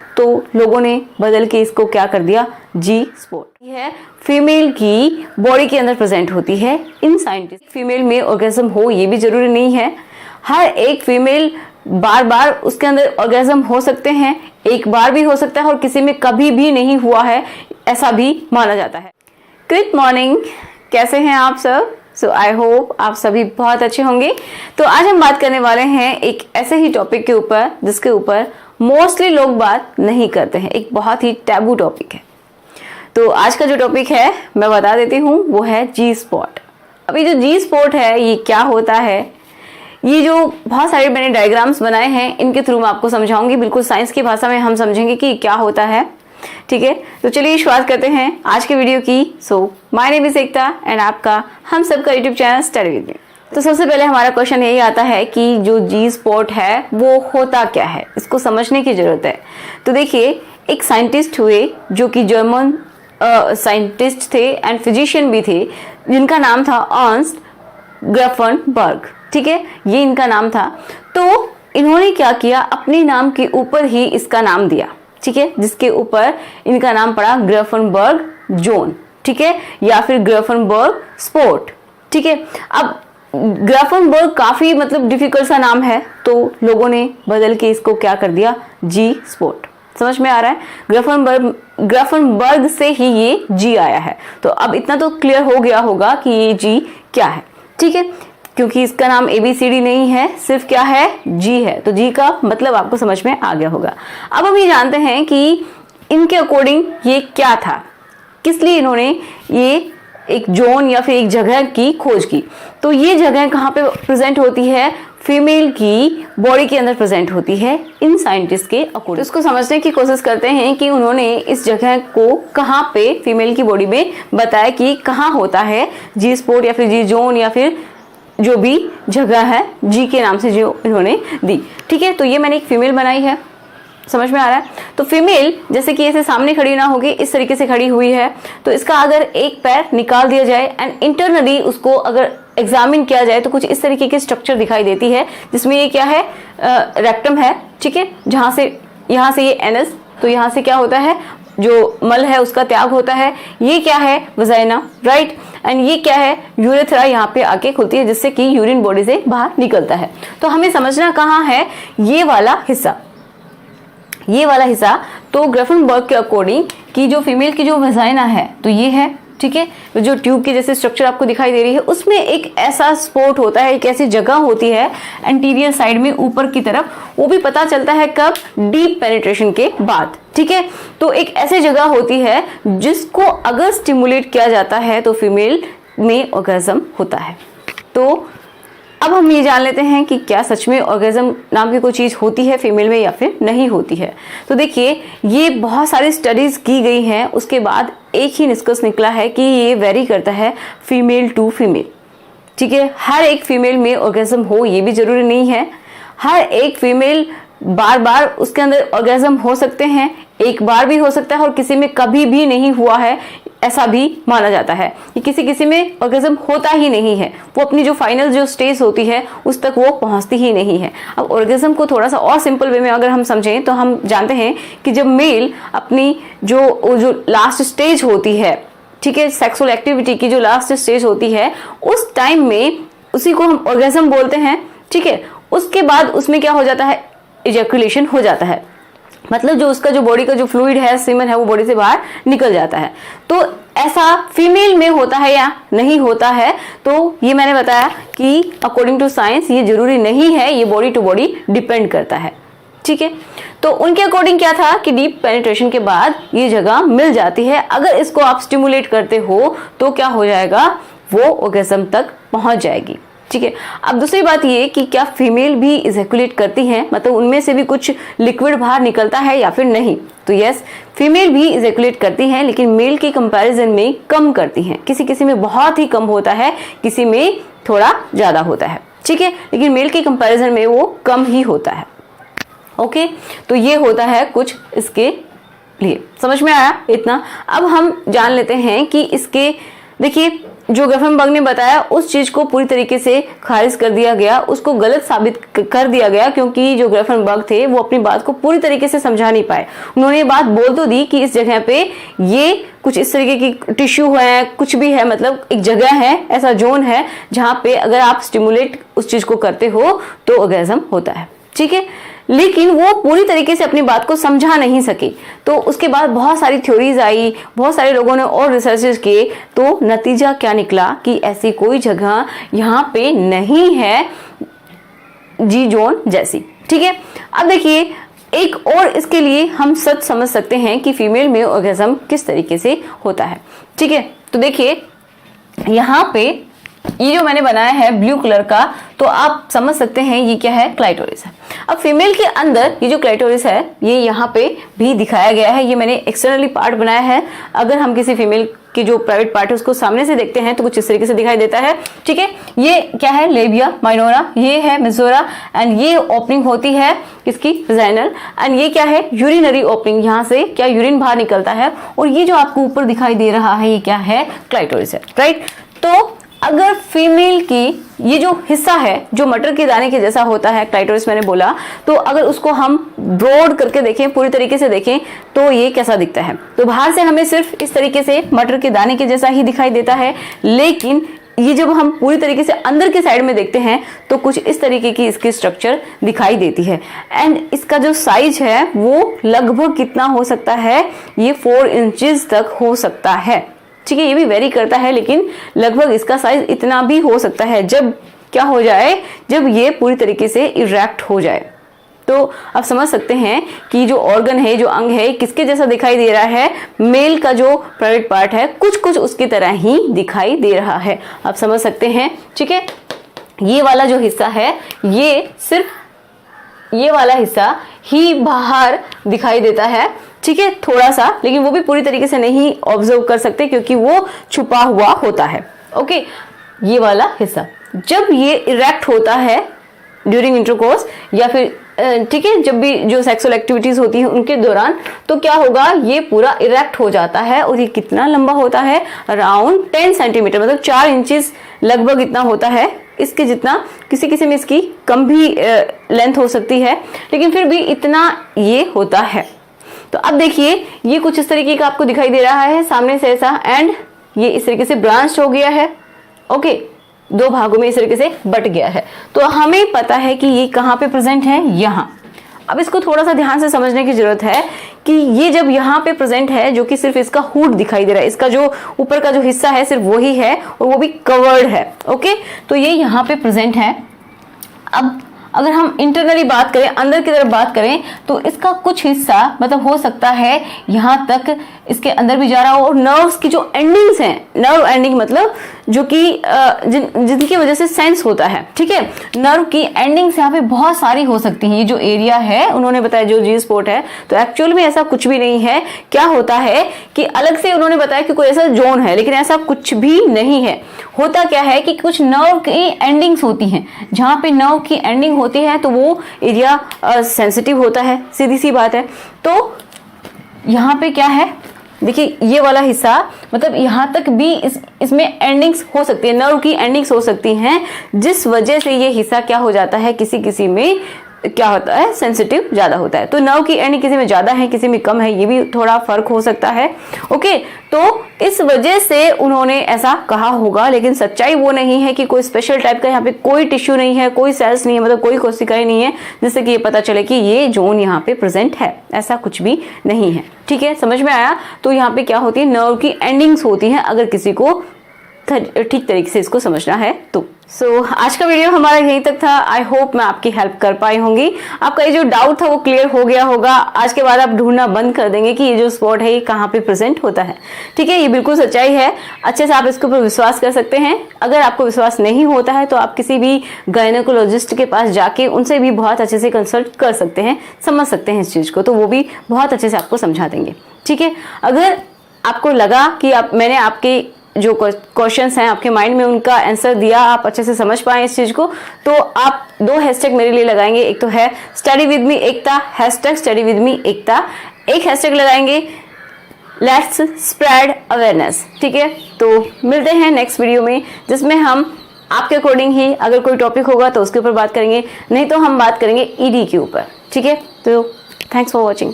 तो लोगों ने बदल के इसको क्या कर दिया, जी स्पॉट। है फीमेल की बॉडी के अंदर प्रेजेंट होती है इन साइंटिस्ट। फीमेल में ऑर्गेज्म हो ये भी जरूरी नहीं है, हर एक फीमेल बार बार उसके अंदर ऑर्गेज्म हो सकते हैं, एक बार भी हो सकता है और किसी में कभी भी नहीं हुआ है ऐसा भी माना जाता है। गुड मॉर्निंग, कैसे हैं आप सब? सो आई होप आप सभी बहुत अच्छे होंगे। तो आज हम बात करने वाले हैं एक ऐसे ही टॉपिक के ऊपर जिसके ऊपर मोस्टली लोग बात नहीं करते हैं, एक बहुत ही टैबू टॉपिक है। तो आज का जो टॉपिक है मैं बता देती हूँ, वो है जी स्पॉट। अभी जो जी स्पॉट है ये क्या होता है, ये जो बहुत सारे मैंने डायग्राम्स बनाए हैं इनके थ्रू मैं आपको समझाऊंगी, बिल्कुल साइंस की भाषा में हम समझेंगे कि क्या होता है। ठीक है, तो चलिए शुरुआत करते हैं आज के वीडियो की। So my name is Ekta and आपका हम सबका यूट्यूब चैनल स्टडी विद मी। तो सबसे पहले हमारा क्वेश्चन यही आता है कि जो जी स्पॉट है वो होता क्या है, इसको समझने की जरूरत है। तो देखिए, एक साइंटिस्ट हुए जो कि जर्मन साइंटिस्ट थे एंड फिजिशियन भी थे, जिनका नाम था अर्नस्ट ग्रेफेनबर्ग। ठीक है, ये इनका नाम था। तो इन्होंने क्या किया, अपने नाम के ऊपर ही इसका नाम दिया। ठीक है, जिसके ऊपर इनका नाम पड़ा ग्रेफेनबर्ग जोन। ठीक है, या फिर ग्रेफेनबर्ग स्पॉट। ठीक है, अब ग्रेफेनबर्ग काफी मतलब डिफिकल्ट सा नाम है, तो लोगों ने बदल के इसको क्या कर दिया, जी स्पॉट। समझ में आ रहा है? ग्रेफेनबर्ग से ही ये जी आया है। तो अब इतना तो क्लियर हो गया होगा कि ये जी क्या है। ठीक है, क्योंकि इसका नाम ABCD नहीं है, सिर्फ क्या है, जी है। तो जी का मतलब आपको समझ में आ गया होगा। अब हम ये जानते हैं कि इनके अकॉर्डिंग ये क्या था, किस लिए इन्होंने ये एक जोन या फिर एक जगह की खोज की। तो ये जगह कहाँ पे प्रेजेंट होती है, फीमेल की बॉडी के अंदर प्रेजेंट होती है इन साइंटिस्ट के अकॉर्डिंग। तो इसको समझने की कोशिश करते हैं कि उन्होंने इस जगह को कहाँ पे फीमेल की बॉडी में बताया कि कहाँ होता है जी स्पॉट या फिर जी जोन या फिर जो भी जगह है जी के नाम से जो इन्होंने दी। ठीक है, तो ये मैंने एक फीमेल बनाई है, समझ में आ रहा है? तो फीमेल जैसे कि ऐसे सामने खड़ी ना होगी, इस तरीके से खड़ी हुई है। तो इसका अगर एक पैर निकाल दिया जाए एंड इंटरनली उसको अगर एग्जामिन किया जाए तो कुछ इस तरीके की स्ट्रक्चर दिखाई देती है, जिसमें ये क्या है, रेक्टम है। ठीक है, जहां से यहाँ से ये एनस, तो यहाँ से क्या होता है, जो मल है उसका त्याग होता है। ये क्या है, वजाइना, राइट। एंड ये क्या है, यूरेथ्रा, यहाँ पे आके खुलती है जिससे कि यूरिन बॉडी से बाहर निकलता है। तो हमें समझना कहाँ है, ये वाला हिस्सा, ये वाला हिस्सा। तो ग्रेफेनबर्ग के अकॉर्डिंग कि जो फीमेल की जो वजाइना है तो ये है। ठीक है, जो ट्यूब की जैसे स्ट्रक्चर आपको दिखाई दे रही है, उसमें एक ऐसा स्पॉट होता है, एक ऐसी जगह होती है एंटीरियर साइड में ऊपर की तरफ, वो भी पता चलता है कब, डीप पेनिट्रेशन के बाद। ठीक है, तो एक ऐसी जगह होती है जिसको अगर स्टिमुलेट किया जाता है तो फीमेल में ऑर्गेज्म होता है। तो अब हम ये जान लेते हैं कि क्या सच में ऑर्गेज्म नाम की कोई चीज होती है फीमेल में या फिर नहीं होती है। तो देखिए, ये बहुत सारी स्टडीज की गई हैं, उसके बाद एक ही निष्कर्ष निकला है कि ये वेरी करता है फीमेल टू फीमेल। ठीक है, हर एक फीमेल में ऑर्गेज्म हो ये भी जरूरी नहीं है, हर एक फीमेल बार बार उसके अंदर ऑर्गेज्म हो सकते हैं, एक बार भी हो सकता है और किसी में कभी भी नहीं हुआ है ऐसा भी माना जाता है कि किसी में ऑर्गेज्म होता ही नहीं है, वो अपनी जो फाइनल जो स्टेज होती है उस तक वो पहुंचती ही नहीं है। अब ऑर्गेज्म को थोड़ा सा और सिंपल वे में अगर हम समझें तो हम जानते हैं कि जब मेल अपनी जो लास्ट स्टेज होती है, ठीक है, सेक्सुअल एक्टिविटी की जो लास्ट स्टेज होती है, उस टाइम में उसी को हम ऑर्गेज्म बोलते हैं। ठीक है, उसके बाद उसमें क्या हो जाता है, इजैकुलेशन हो जाता है, मतलब जो उसका जो बॉडी का जो फ्लूइड है, सीमेन है, वो बॉडी से बाहर निकल जाता है। तो ऐसा फीमेल में होता है या नहीं होता है, तो ये मैंने बताया कि अकॉर्डिंग टू साइंस ये जरूरी नहीं है, ये बॉडी टू बॉडी डिपेंड करता है। ठीक है, तो उनके अकॉर्डिंग क्या था कि डीप पेनिट्रेशन के बाद ये जगह मिल जाती है, अगर इसको आप स्टिमुलेट करते हो तो क्या हो जाएगा, वो ऑर्गेज्म तक पहुंच जाएगी। ठीक है, अब दूसरी बात ये कि क्या फीमेल भी इजैकुलेट करती हैं, मतलब उनमें से भी कुछ लिक्विड बाहर निकलता है या फिर नहीं। तो यस, फीमेल भी इजैकुलेट करती हैं, लेकिन मेल की कंपैरिजन में कम करती हैं। किसी में बहुत ही कम होता है, किसी में थोड़ा ज्यादा होता है। ठीक है, लेकिन मेल की कंपैरिजन में वो कम ही होता है। ओके, तो ये होता है कुछ इसके लिए। समझ में आया इतना? अब हम जान लेते हैं कि इसके, देखिए जो ग्रेफेनबर्ग ने बताया उस चीज को पूरी तरीके से खारिज कर दिया गया, उसको गलत साबित कर दिया गया, क्योंकि जो ग्रेफेनबर्ग थे वो अपनी बात को पूरी तरीके से समझा नहीं पाए। उन्होंने ये बात बोल तो दी कि इस जगह पे ये कुछ इस तरीके की टिश्यू है, कुछ भी है, मतलब एक जगह है, ऐसा जोन है जहां पे अगर आप स्टिमुलेट उस चीज को करते हो तो ऑर्गेज्म होता है, ठीक है। लेकिन वो पूरी तरीके से अपनी बात को समझा नहीं सके। तो उसके बाद बहुत सारी थ्योरीज आई, बहुत सारे लोगों ने और रिसर्चेस किए, तो नतीजा क्या निकला कि ऐसी कोई जगह यहाँ पे नहीं है जी जोन जैसी, ठीक है। अब देखिए एक और इसके लिए हम सच समझ सकते हैं कि फीमेल में ऑर्गेज्म किस तरीके से होता है, ठीक है। तो देखिए यहाँ पे ये जो मैंने बनाया है ब्लू कलर का, तो आप समझ सकते हैं ये क्या है, क्लाइटोरिस है। अब फीमेल के अंदर ये जो क्लाइटोरिस है ये यहाँ पे भी दिखाया गया है, ये मैंने एक्सटर्नली पार्ट बनाया है। अगर हम किसी फीमेल की जो प्राइवेट पार्ट है उसको सामने से देखते हैं तो कुछ इस तरीके से दिखाई देता है, ठीक है। ये क्या है, लेबिया माइनोरा, ये है मेजोरा, एंड ये ओपनिंग होती है किसकी, वेजाइनल, एंड ये क्या है, यूरिनरी ओपनिंग, यहाँ से क्या यूरिन बाहर निकलता है, और ये जो आपको ऊपर दिखाई दे रहा है ये क्या है, क्लाइटोरिस है, राइट। तो अगर फीमेल की ये जो हिस्सा है जो मटर के दाने के जैसा होता है, क्लाइटोरिस मैंने बोला, तो अगर उसको हम ब्रॉड करके देखें, पूरी तरीके से देखें, तो ये कैसा दिखता है, तो बाहर से हमें सिर्फ इस तरीके से मटर के दाने के जैसा ही दिखाई देता है। लेकिन ये जब हम पूरी तरीके से अंदर के साइड में देखते हैं तो कुछ इस तरीके की इसकी स्ट्रक्चर दिखाई देती है, एंड इसका जो साइज है वो लगभग कितना हो सकता है, ये 4 इंचेस तक हो सकता है, ठीक है। ये भी वेरी करता है, लेकिन लगभग इसका साइज इतना भी हो सकता है जब क्या हो जाए, जब ये पूरी तरीके से इरेक्ट हो जाए। तो आप समझ सकते हैं कि जो ऑर्गन है, जो अंग है, किसके जैसा दिखाई दे रहा है, मेल का जो प्राइवेट पार्ट है कुछ कुछ उसकी तरह ही दिखाई दे रहा है, आप समझ सकते हैं, ठीक है। ये वाला जो हिस्सा है ये सिर्फ ये वाला हिस्सा ही बाहर दिखाई देता है, ठीक है, थोड़ा सा, लेकिन वो भी पूरी तरीके से नहीं ऑब्जर्व कर सकते क्योंकि वो छुपा हुआ होता है, ओके। ये वाला हिस्सा जब ये इरेक्ट होता है ड्यूरिंग इंटरकोर्स या फिर ठीक है, जब भी जो सेक्सुअल एक्टिविटीज होती हैं उनके दौरान, तो क्या होगा, ये पूरा इरेक्ट हो जाता है, और ये कितना लंबा होता है, अराउंड 10 सेंटीमीटर, मतलब 4 इंचेस लगभग इतना होता है, इसके जितना, किसी किसी में इसकी कम भी लेंथ हो सकती है, लेकिन फिर भी इतना ये होता है। तो अब देखिए ये कुछ इस तरीके का आपको दिखाई दे रहा है सामने से ऐसा, एंड ये इस तरीके से ब्रांच हो गया है, ओके, 2 भागों में इस तरीके से बट गया है। तो हमें पता है कि ये कहाँ पे प्रेजेंट है, यहाँ। अब इसको थोड़ा सा ध्यान से समझने की जरूरत है कि ये जब यहाँ पे प्रेजेंट है, जो कि सिर्फ इसका हुड दिखाई दे रहा है, इसका जो ऊपर का जो हिस्सा है सिर्फ वही है, और वो भी कवर्ड है, ओके। तो ये यहाँ पे प्रेजेंट है। अब अगर हम इंटरनली बात करें, अंदर की तरफ बात करें, तो इसका कुछ हिस्सा मतलब हो सकता है यहाँ तक इसके अंदर भी जा रहा हो, और नर्व्स की जो एंडिंग्स हैं, नर्व एंडिंग मतलब जो कि जिनकी वजह से सेंस होता है, ठीक है, नर्व की एंडिंग्स यहाँ पे बहुत सारी हो सकती हैं। ये जो एरिया है उन्होंने बताया जो जी स्पॉट है, तो एक्चुअल में ऐसा कुछ भी नहीं है। क्या होता है कि अलग से उन्होंने बताया कि कोई ऐसा जोन है, लेकिन ऐसा कुछ भी नहीं है। होता क्या है कि कुछ नर्व की एंडिंग्स होती हैं, जहां पे नर्व की एंडिंग होती है तो वो एरिया सेंसिटिव होता है, सीधी सी बात है। तो यहाँ पे क्या है, देखिए ये वाला हिस्सा, मतलब यहाँ तक भी इसमें एंडिंग्स हो सकती है, नर्व की एंडिंग्स हो सकती हैं, जिस वजह से ये हिस्सा क्या हो जाता है, किसी किसी में क्या होता है, सेंसिटिव ज्यादा होता है। तो नर्व की एंडिंग किसी में ज्यादा है, किसी में कम है, ये भी थोड़ा फर्क हो सकता है, ओके। तो इस वजह से उन्होंने ऐसा कहा होगा, लेकिन सच्चाई वो नहीं है कि कोई स्पेशल टाइप का यहाँ पे कोई टिश्यू नहीं है, कोई सेल्स नहीं है, मतलब कोई कोशिकाएं नहीं है जिससे कि ये पता चले कि ये जोन यहाँ पे प्रेजेंट है, ऐसा कुछ भी नहीं है, ठीक है, समझ में आया। तो यहाँ पे क्या होती है, नर्व की एंडिंग्स होती हैं, अगर किसी को ठीक तरीके से इसको समझना है तो। आज का वीडियो हमारा यहीं तक था। आई होप मैं आपकी हेल्प कर पाई होंगी, आपका ये जो डाउट था वो क्लियर हो गया होगा। आज के बाद आप ढूंढना बंद कर देंगे कि ये जो स्पॉट है ये कहाँ पे प्रेजेंट होता है, ठीक है, ये बिल्कुल सच्चाई है। अच्छे से आप इसके ऊपर विश्वास कर सकते हैं। अगर आपको विश्वास नहीं होता है तो आप किसी भी गायनेकोलॉजिस्ट के पास जाके उनसे भी बहुत अच्छे से कंसल्ट कर सकते हैं, समझ सकते हैं इस चीज को, तो वो भी बहुत अच्छे से आपको समझा देंगे, ठीक है। अगर आपको लगा कि मैंने आपके जो क्वेश्चंस हैं आपके माइंड में उनका आंसर दिया, आप अच्छे से समझ पाए इस चीज को, तो आप 2 हैशटैग मेरे लिए लगाएंगे। एक तो है study with me Ekta, hashtag study with me Ekta. एक हैशटैग लगाएंगे लेट्स स्प्रेड अवेयरनेस। ठीक है, तो मिलते हैं नेक्स्ट वीडियो में, जिसमें हम आपके अकॉर्डिंग ही अगर कोई टॉपिक होगा तो उसके ऊपर बात करेंगे, नहीं तो हम बात करेंगे ईडी के ऊपर। ठीक है, तो थैंक्स फॉर वॉचिंग।